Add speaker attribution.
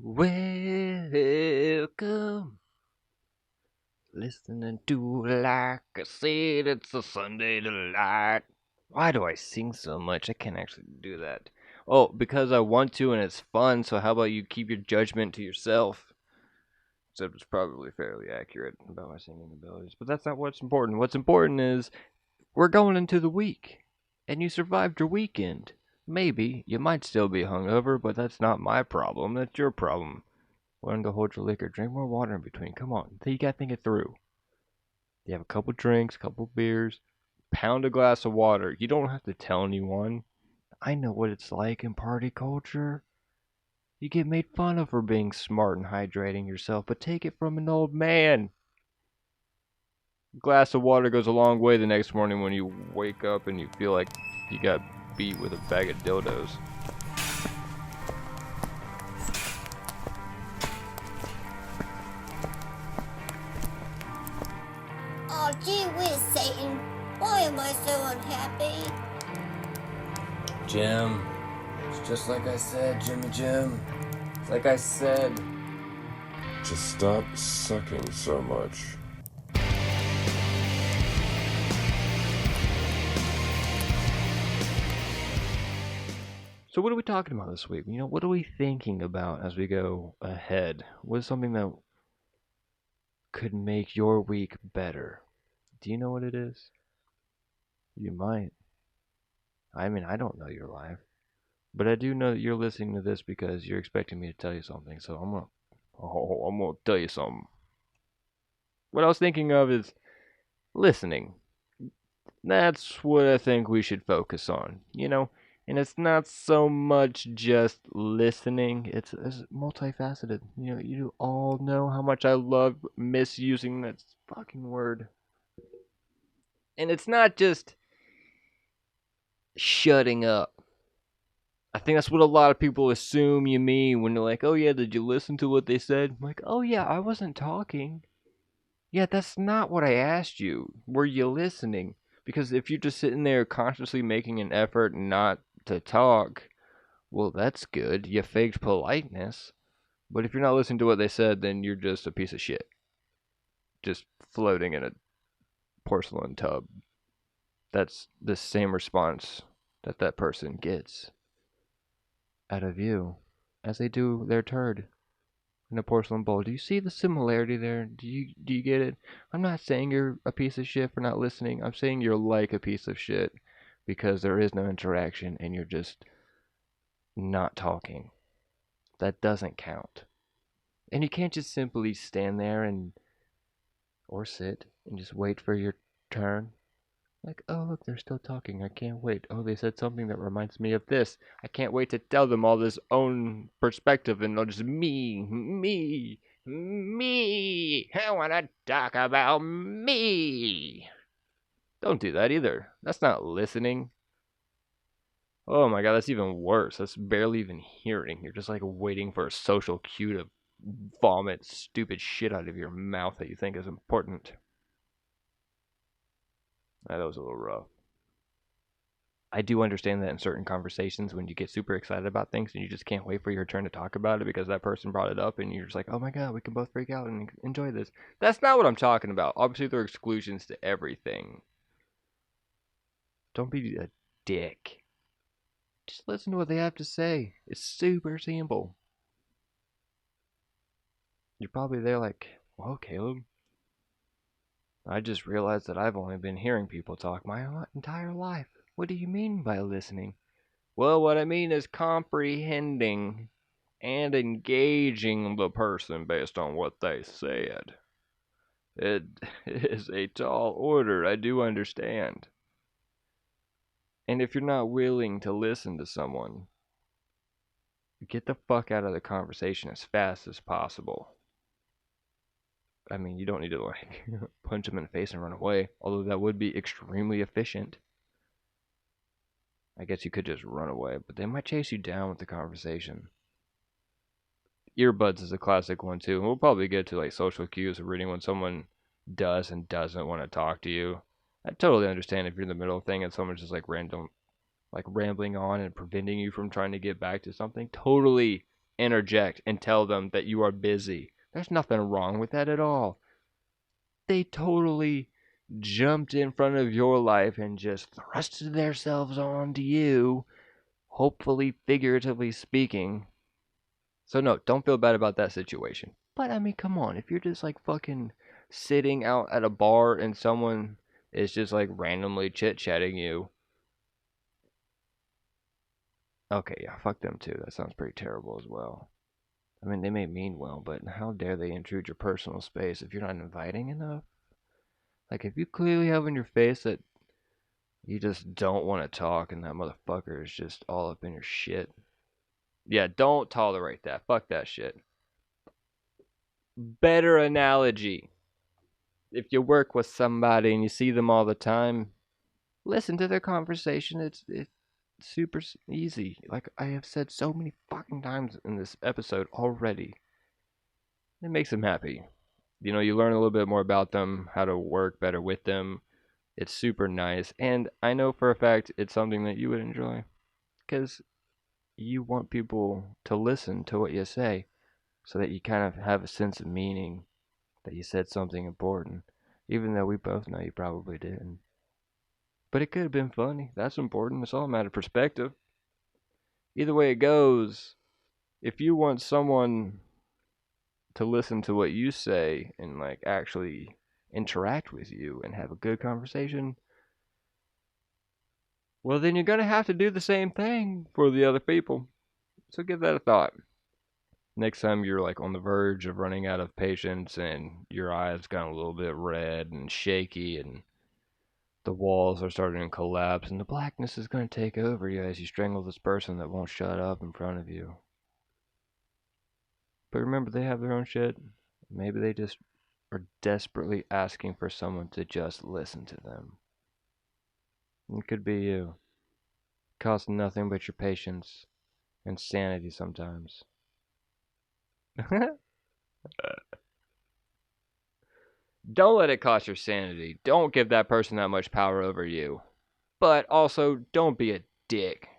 Speaker 1: Welcome, listening to Like I Said, it's a Sunday delight. Why do I sing so much? I can't actually do that. Oh, because I want to and it's fun, so how about you keep your judgment to yourself? Except it's probably fairly accurate about my singing abilities, but that's not what's important. What's important is we're going into the week, and you survived your weekend. Maybe you might still be hungover, but that's not my problem. That's your problem. Learn to hold your liquor. Drink more water in between. Come on. You gotta think it through. You have a couple drinks, a couple beers, pound a glass of water. You don't have to tell anyone. I know what it's like in party culture. You get made fun of for being smart and hydrating yourself, but take it from an old man. A glass of water goes a long way the next morning when you wake up and you feel like you got beat with a bag of dildos.
Speaker 2: Oh, gee whiz, Satan. Why am I so unhappy?
Speaker 1: Jim, it's just like I said, Jimmy Jim. It's like I said.
Speaker 3: Just stop sucking so much.
Speaker 1: So what are we talking about this week? What are we thinking about as we go ahead? What is something that could make your week better? Do you know what it is? You might. I mean, I don't know your life, but I do know that you're listening to this because you're expecting me to tell you something. So I'm gonna tell you something. What I was thinking of is listening. That's what I think we should focus on. And it's not so much just listening. It's multifaceted. You all know how much I love misusing that fucking word. And it's not just shutting up. I think that's what a lot of people assume you mean when they're like, "Oh yeah, did you listen to what they said?" I'm like, "Oh yeah, I wasn't talking." Yeah, that's not what I asked you. Were you listening? Because if you're just sitting there consciously making an effort not to talk, well, that's good. You faked politeness. But if you're not listening to what they said, then you're just a piece of shit. Just floating in a porcelain tub. That's the same response that that person gets out of you as they do their turd in a porcelain bowl. Do you see the similarity there? Do you get it? I'm not saying you're a piece of shit for not listening. I'm saying you're like a piece of shit because there is no interaction and you're just not talking. That doesn't count. And you can't just simply stand there and or sit and just wait for your turn. Like, oh look, they're still talking. I can't wait. Oh, they said something that reminds me of this. I can't wait to tell them all this own perspective and just me. I wanna talk about me. Don't do that either. That's not listening. Oh my god, that's even worse. That's barely even hearing. You're just like waiting for a social cue to vomit stupid shit out of your mouth that you think is important. That was a little rough. I do understand that in certain conversations when you get super excited about things and you just can't wait for your turn to talk about it because that person brought it up and you're just like, oh my god, we can both freak out and enjoy this. That's not what I'm talking about. Obviously, there are exclusions to everything. Don't be a dick. Just listen to what they have to say. It's super simple. You're probably there like, well, Caleb, I just realized that I've only been hearing people talk my entire life. What do you mean by listening? Well, what I mean is comprehending and engaging the person based on what they said. It is a tall order, I do understand. And if you're not willing to listen to someone, get the fuck out of the conversation as fast as possible. I mean, you don't need to like punch them in the face and run away, although that would be extremely efficient. I guess you could just run away, but they might chase you down with the conversation. Earbuds is a classic one too. And we'll probably get to like social cues of reading when someone does and doesn't want to talk to you. I totally understand if you're in the middle of a thing and someone's just like random, like rambling on and preventing you from trying to get back to something. Totally interject and tell them that you are busy. There's nothing wrong with that at all. They totally jumped in front of your life and just thrusted themselves onto you, hopefully figuratively speaking. So no, don't feel bad about that situation. But I mean, come on, if you're just like fucking sitting out at a bar and someone is just like randomly chit-chatting you. Okay, yeah, fuck them too. That sounds pretty terrible as well. I mean, they may mean well, but how dare they intrude your personal space if you're not inviting enough? Like, if you clearly have in your face that you just don't want to talk and that motherfucker is just all up in your shit. Yeah, don't tolerate that. Fuck that shit. Better analogy. If you work with somebody and you see them all the time, listen to their conversation. It's super easy. Like I have said so many fucking times in this episode already. It makes them happy. You know, you learn a little bit more about them, how to work better with them. It's super nice. And I know for a fact it's something that you would enjoy. Because you want people to listen to what you say so that you kind of have a sense of meaning that you said something important. Even though we both know you probably didn't. But it could have been funny. That's important. It's all a matter of perspective. Either way it goes, if you want someone to listen to what you say and like actually interact with you and have a good conversation, well then you're gonna have to do the same thing for the other people. So give that a thought. Next time you're like on the verge of running out of patience and your eyes got a little bit red and shaky and the walls are starting to collapse and the blackness is going to take over you as you strangle this person that won't shut up in front of you. But remember, they have their own shit. Maybe they just are desperately asking for someone to just listen to them. It could be you. It costs nothing but your patience and sanity sometimes. Don't let it cost your sanity. Don't give that person that much power over you. But also, don't be a dick.